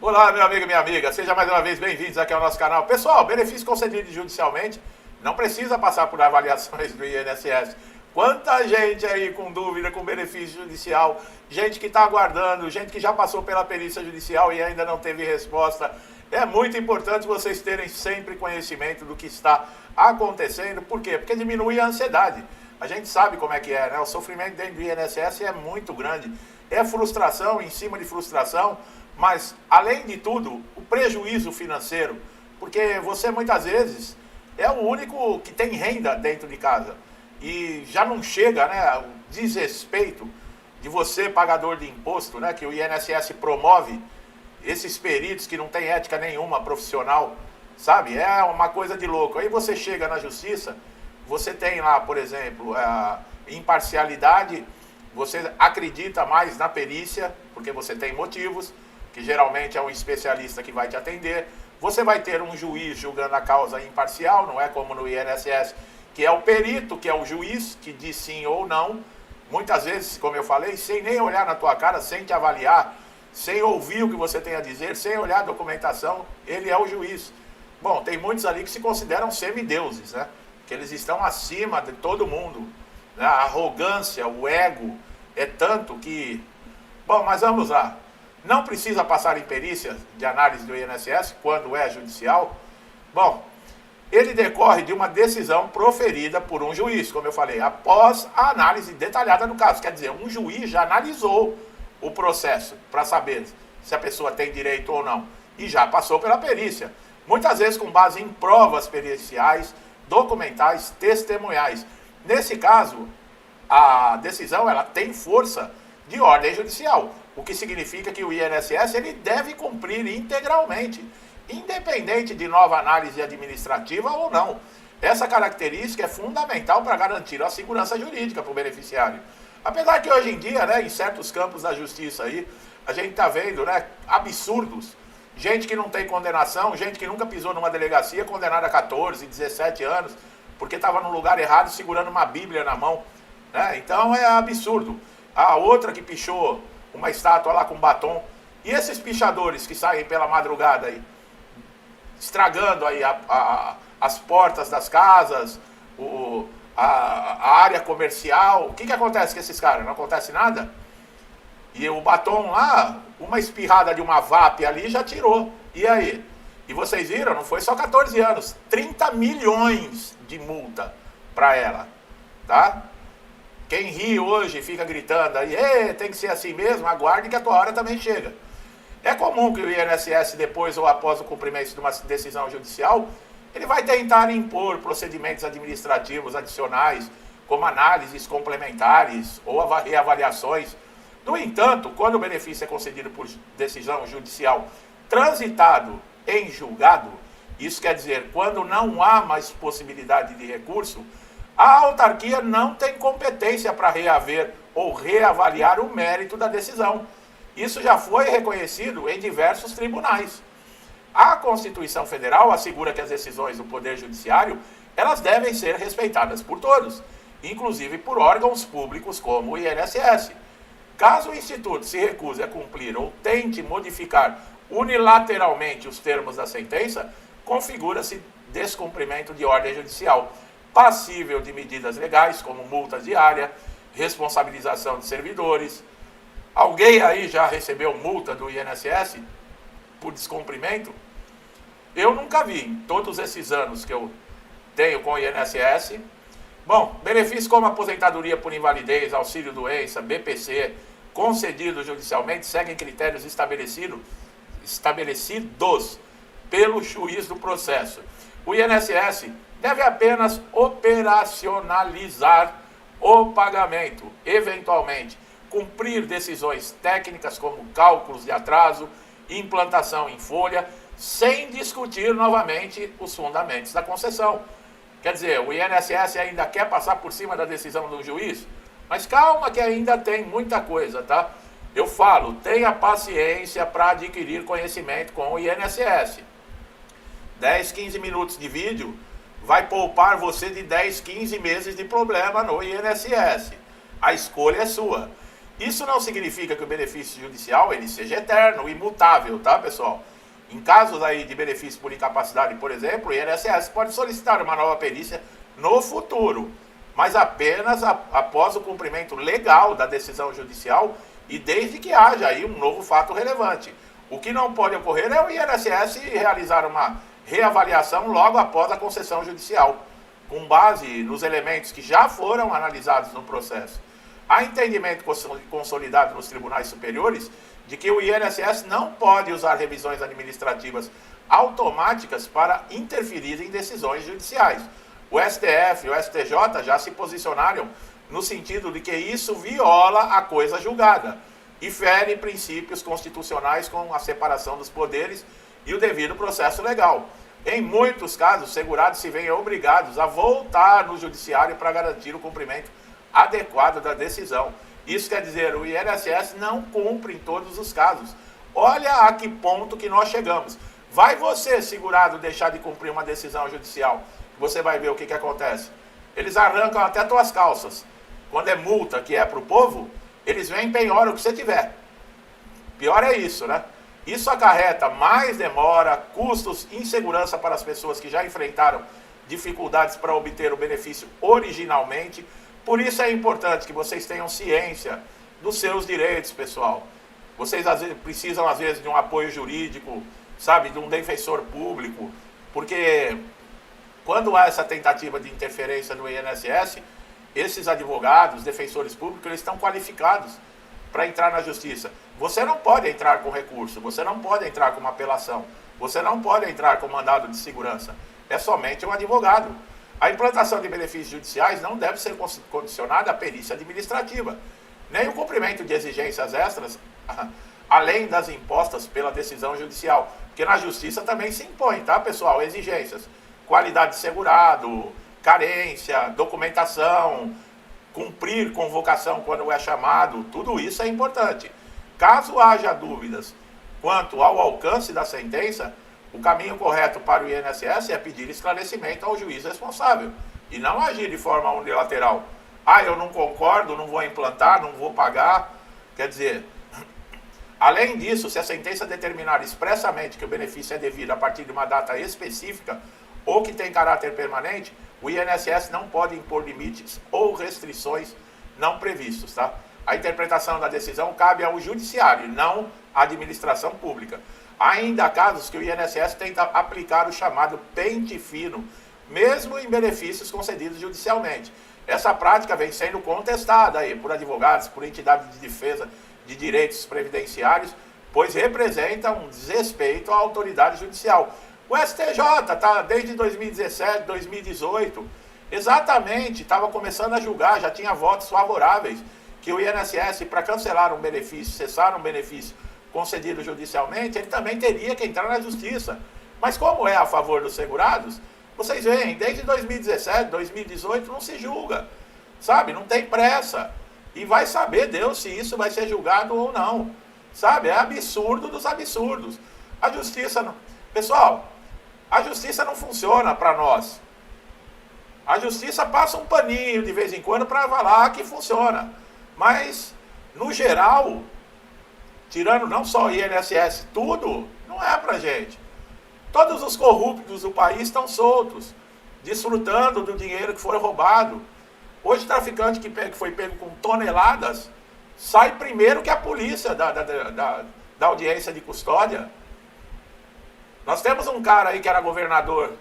Olá, meu amigo e minha amiga, sejam mais uma vez bem-vindos aqui ao nosso canal. Pessoal, benefício concedido judicialmente não precisa passar por avaliações do INSS. Quanta gente aí com dúvida, com benefício judicial, gente que está aguardando, gente que já passou pela perícia judicial e ainda não teve resposta. É muito importante vocês terem sempre conhecimento do que está acontecendo. Por quê? Porque diminui a ansiedade. A gente sabe como é que é, né? O sofrimento dentro do INSS é muito grande. É frustração em cima de frustração, mas, além de tudo, o prejuízo financeiro. Porque você, muitas vezes, é o único que tem renda dentro de casa. E já não chega, né, o desrespeito de você, pagador de imposto, né, que o INSS promove esses peritos que não têm ética nenhuma profissional, sabe? É uma coisa de louco. Aí você chega na justiça, você tem lá, por exemplo, a imparcialidade, você acredita mais na perícia, porque você tem motivos, que geralmente é um especialista que vai te atender. Você vai ter um juiz julgando a causa imparcial, não é como no INSS, que é o perito, que é o juiz, que diz sim ou não. Muitas vezes, como eu falei, sem nem olhar na tua cara, sem te avaliar, sem ouvir o que você tem a dizer, sem olhar a documentação, ele é o juiz. Bom, tem muitos ali que se consideram semideuses, né? Que eles estão acima de todo mundo. Né? A arrogância, o ego é tanto que... Bom, mas vamos lá. Não precisa passar em perícia de análise do INSS quando é judicial. Bom, ele decorre de uma decisão proferida por um juiz, como eu falei, após a análise detalhada do caso. Quer dizer, um juiz já analisou o processo para saber se a pessoa tem direito ou não. E já passou pela perícia. Muitas vezes com base em provas periciais, documentais, testemunhais. Nesse caso, a decisão ela tem força de ordem judicial, o que significa que o INSS ele deve cumprir integralmente, independente de nova análise administrativa ou não. Essa característica é fundamental para garantir a segurança jurídica para o beneficiário. Apesar que hoje em dia, né, em certos campos da justiça aí, a gente está vendo, né, absurdos. Gente que não tem condenação, gente que nunca pisou numa delegacia, condenada a 14, 17 anos, porque estava no lugar errado segurando uma bíblia na mão. Né? Então é absurdo. A outra que pichou uma estátua lá com batom. E esses pichadores que saem pela madrugada aí, estragando aí as portas das casas, a área comercial. O que acontece com esses caras? Não acontece nada? E o batom lá, uma espirrada de uma VAP ali já tirou. E aí? E vocês viram, não foi só 14 anos, 30 milhões de multa para ela, tá? Quem ri hoje fica gritando aí, tem que ser assim mesmo, aguarde que a tua hora também chega. É comum que o INSS, depois ou após o cumprimento de uma decisão judicial, ele vai tentar impor procedimentos administrativos adicionais, como análises complementares ou reavaliações. No entanto, quando o benefício é concedido por decisão judicial transitado em julgado, isso quer dizer, quando não há mais possibilidade de recurso, a autarquia não tem competência para reaver ou reavaliar o mérito da decisão. Isso já foi reconhecido em diversos tribunais. A Constituição Federal assegura que as decisões do Poder Judiciário, elas devem ser respeitadas por todos, inclusive por órgãos públicos como o INSS. Caso o Instituto se recuse a cumprir ou tente modificar unilateralmente os termos da sentença, configura-se descumprimento de ordem judicial, passível de medidas legais, como multa diária, responsabilização de servidores. Alguém aí já recebeu multa do INSS por descumprimento? Eu nunca vi, em todos esses anos que eu tenho com o INSS. Bom, benefícios como aposentadoria por invalidez, auxílio-doença, BPC, concedidos judicialmente, seguem critérios estabelecidos pelo juiz do processo. O INSS deve apenas operacionalizar o pagamento, eventualmente cumprir decisões técnicas como cálculos de atraso, implantação em folha, sem discutir novamente os fundamentos da concessão. Quer dizer, o INSS ainda quer passar por cima da decisão do juiz? Mas calma que ainda tem muita coisa, tá? Eu falo, tenha paciência para adquirir conhecimento com o INSS. 10, 15 minutos de vídeo vai poupar você de 10, 15 meses de problema no INSS. A escolha é sua. Isso não significa que o benefício judicial ele seja eterno, imutável, tá, pessoal? Em casos aí de benefício por incapacidade, por exemplo, o INSS pode solicitar uma nova perícia no futuro, mas apenas após o cumprimento legal da decisão judicial e desde que haja aí um novo fato relevante. O que não pode ocorrer é o INSS realizar uma reavaliação logo após a concessão judicial, com base nos elementos que já foram analisados no processo. Há entendimento consolidado nos tribunais superiores de que o INSS não pode usar revisões administrativas automáticas para interferir em decisões judiciais. O STF e o STJ já se posicionaram no sentido de que isso viola a coisa julgada e fere princípios constitucionais com a separação dos poderes e o devido processo legal. Em muitos casos, segurados se veem obrigados a voltar no judiciário para garantir o cumprimento adequado da decisão. Isso quer dizer, o INSS não cumpre em todos os casos. Olha a que ponto que nós chegamos. Vai você, segurado, deixar de cumprir uma decisão judicial, você vai ver o que acontece. Eles arrancam até tuas calças. Quando é multa, que é para o povo, eles vêm e penhoram o que você tiver. Pior é isso, né? Isso acarreta mais demora, custos, insegurança para as pessoas que já enfrentaram dificuldades para obter o benefício originalmente. Por isso é importante que vocês tenham ciência dos seus direitos, pessoal. Vocês às vezes, precisam, às vezes, de um apoio jurídico, sabe, de um defensor público, porque quando há essa tentativa de interferência no INSS, esses advogados, defensores públicos, eles estão qualificados para entrar na justiça. Você não pode entrar com recurso, você não pode entrar com uma apelação, você não pode entrar com mandado de segurança. É somente um advogado. A implantação de benefícios judiciais não deve ser condicionada à perícia administrativa, nem o cumprimento de exigências extras, além das impostas pela decisão judicial. Porque na justiça também se impõe, tá, pessoal? Exigências. Qualidade de segurado, carência, documentação, cumprir convocação quando é chamado, tudo isso é importante. Caso haja dúvidas quanto ao alcance da sentença, o caminho correto para o INSS é pedir esclarecimento ao juiz responsável e não agir de forma unilateral. Ah, eu não concordo, não vou implantar, não vou pagar. Quer dizer, além disso, se a sentença determinar expressamente que o benefício é devido a partir de uma data específica ou que tem caráter permanente, o INSS não pode impor limites ou restrições não previstos, tá? A interpretação da decisão cabe ao judiciário, não à administração pública. Ainda há casos que o INSS tenta aplicar o chamado pente fino, mesmo em benefícios concedidos judicialmente. Essa prática vem sendo contestada aí por advogados, por entidades de defesa de direitos previdenciários, pois representa um desrespeito à autoridade judicial. O STJ está desde 2017, 2018, exatamente, estava começando a julgar, já tinha votos favoráveis, que o INSS, para cancelar um benefício, cessar um benefício concedido judicialmente, ele também teria que entrar na justiça. Mas como é a favor dos segurados, vocês veem, desde 2017, 2018, não se julga, sabe? Não tem pressa. E vai saber Deus se isso vai ser julgado ou não, sabe? É absurdo dos absurdos. A justiça não... Pessoal, a justiça não funciona para nós. A justiça passa um paninho de vez em quando para falar que funciona. Mas, no geral, tirando não só o INSS, tudo, não é pra gente. Todos os corruptos do país estão soltos, desfrutando do dinheiro que foi roubado. Hoje, traficante que foi pego com toneladas, sai primeiro que a polícia da audiência de custódia. Nós temos um cara aí que era governador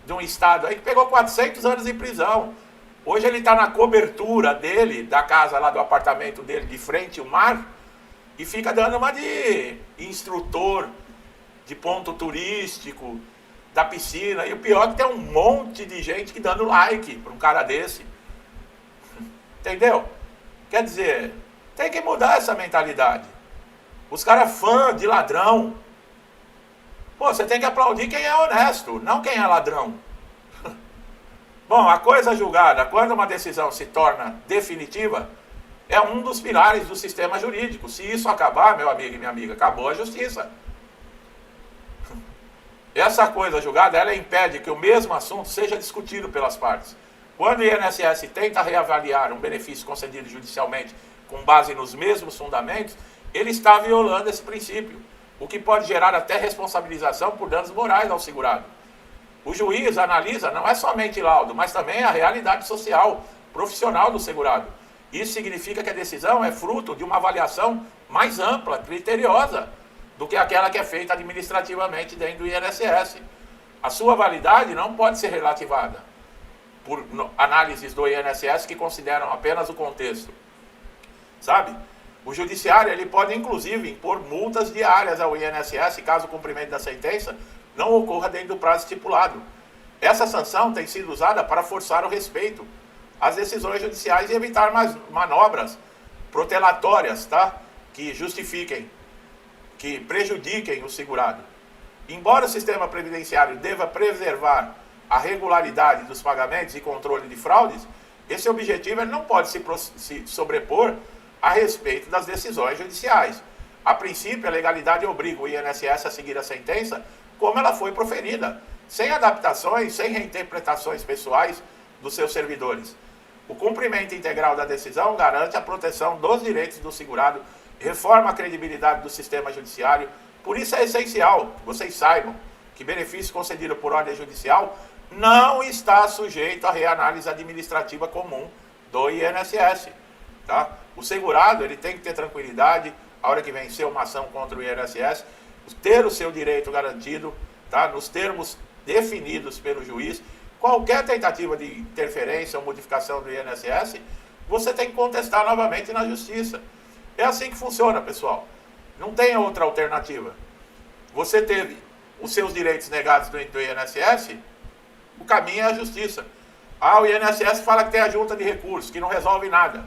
de um estado aí que pegou 400 anos em prisão. Hoje ele está na cobertura dele, da casa lá do apartamento dele, de frente ao mar, e fica dando uma de instrutor, de ponto turístico, da piscina. E o pior é que tem um monte de gente que dando like para um cara desse. Entendeu? Quer dizer, tem que mudar essa mentalidade. Os caras fã de ladrão. Pô, você tem que aplaudir quem é honesto, não quem é ladrão. Bom, a coisa julgada, quando uma decisão se torna definitiva, é um dos pilares do sistema jurídico. Se isso acabar, meu amigo e minha amiga, acabou a justiça. Essa coisa julgada, ela impede que o mesmo assunto seja discutido pelas partes. Quando o INSS tenta reavaliar um benefício concedido judicialmente com base nos mesmos fundamentos, ele está violando esse princípio, o que pode gerar até responsabilização por danos morais ao segurado. O juiz analisa não é somente laudo, mas também a realidade social, profissional do segurado. Isso significa que a decisão é fruto de uma avaliação mais ampla, criteriosa, do que aquela que é feita administrativamente dentro do INSS. A sua validade não pode ser relativada por análises do INSS que consideram apenas o contexto. Sabe? O judiciário ele pode, inclusive, impor multas diárias ao INSS caso o cumprimento da sentença não ocorra dentro do prazo estipulado. Essa sanção tem sido usada para forçar o respeito às decisões judiciais e evitar manobras protelatórias, tá? Que justifiquem, que prejudiquem o segurado. Embora o sistema previdenciário deva preservar a regularidade dos pagamentos e controle de fraudes, esse objetivo ele não pode se sobrepor a respeito das decisões judiciais. A princípio, a legalidade obriga o INSS a seguir a sentença como ela foi proferida, sem adaptações, sem reinterpretações pessoais dos seus servidores. O cumprimento integral da decisão garante a proteção dos direitos do segurado, reforma a credibilidade do sistema judiciário. Por isso é essencial que vocês saibam que benefício concedido por ordem judicial não está sujeito à reanálise administrativa comum do INSS. Tá? O segurado ele tem que ter tranquilidade a hora que vencer uma ação contra o INSS, ter o seu direito garantido, tá? Nos termos definidos pelo juiz. Qualquer tentativa de interferência ou modificação do INSS, você tem que contestar novamente na justiça. É assim que funciona, pessoal. Não tem outra alternativa. Você teve os seus direitos negados do INSS, o caminho é a justiça. Ah, o INSS fala que tem a junta de recursos, que não resolve nada.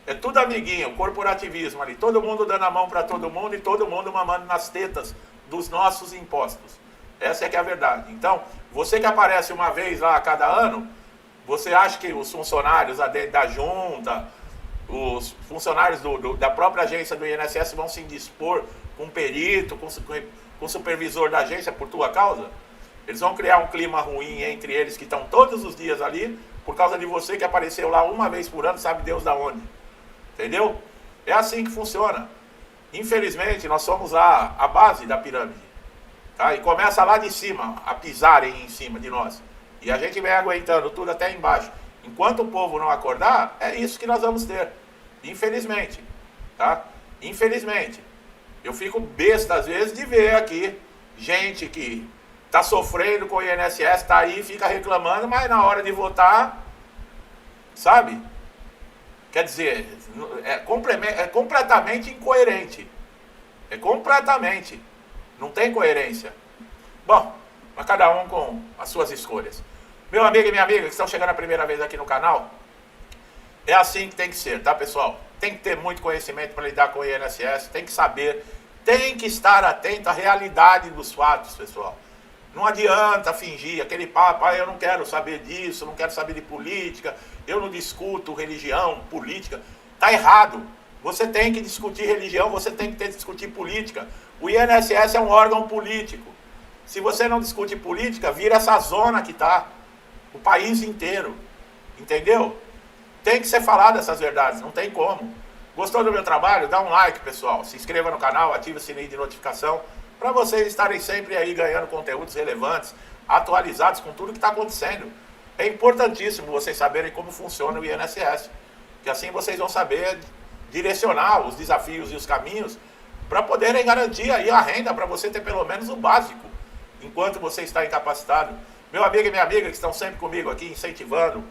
É tudo amiguinho, corporativismo ali, todo mundo dando a mão para todo mundo e todo mundo mamando nas tetas dos nossos impostos. Essa é que é a verdade. Então, você que aparece uma vez lá a cada ano, você acha que os funcionários da junta, os funcionários da própria agência do INSS vão se indispor com perito, com supervisor da agência por tua causa? Eles vão criar um clima ruim entre eles que estão todos os dias ali, por causa de você que apareceu lá uma vez por ano, sabe Deus da onde. Entendeu? É assim que funciona. Infelizmente, nós somos a base da pirâmide. Tá? E começa lá de cima, a pisarem em cima de nós. E a gente vem aguentando tudo até embaixo. Enquanto o povo não acordar, é isso que nós vamos ter. Infelizmente. Tá? Infelizmente. Eu fico besta às vezes de ver aqui gente que está sofrendo com o INSS, está aí, fica reclamando, mas na hora de votar, sabe? Quer dizer, é completamente incoerente. É completamente. Não tem coerência. Bom, mas cada um com as suas escolhas. Meu amigo e minha amiga que estão chegando a primeira vez aqui no canal, é assim que tem que ser, tá, pessoal? Tem que ter muito conhecimento para lidar com o INSS, tem que saber, tem que estar atento à realidade dos fatos, pessoal. Não adianta fingir aquele papo, eu não quero saber disso, não quero saber de política, eu não discuto religião, política. Está errado. Você tem que discutir religião, você tem que discutir política. O INSS é um órgão político. Se você não discute política, vira essa zona que está. O país inteiro. Entendeu? Tem que ser falado essas verdades, não tem como. Gostou do meu trabalho? Dá um like, pessoal. Se inscreva no canal, ative o sininho de notificação, para vocês estarem sempre aí ganhando conteúdos relevantes, atualizados com tudo que está acontecendo. É importantíssimo vocês saberem como funciona o INSS, que assim vocês vão saber direcionar os desafios e os caminhos para poderem garantir aí a renda para você ter pelo menos o básico, enquanto você está incapacitado. Meu amigo e minha amiga que estão sempre comigo aqui, incentivando,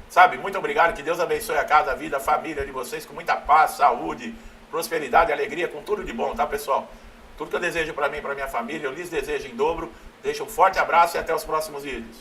sabe? Muito obrigado, que Deus abençoe a casa, a vida, a família de vocês com muita paz, saúde, prosperidade, alegria, com tudo de bom, tá, pessoal? Tudo que eu desejo para mim e para minha família, eu lhes desejo em dobro. Deixo um forte abraço e até os próximos vídeos.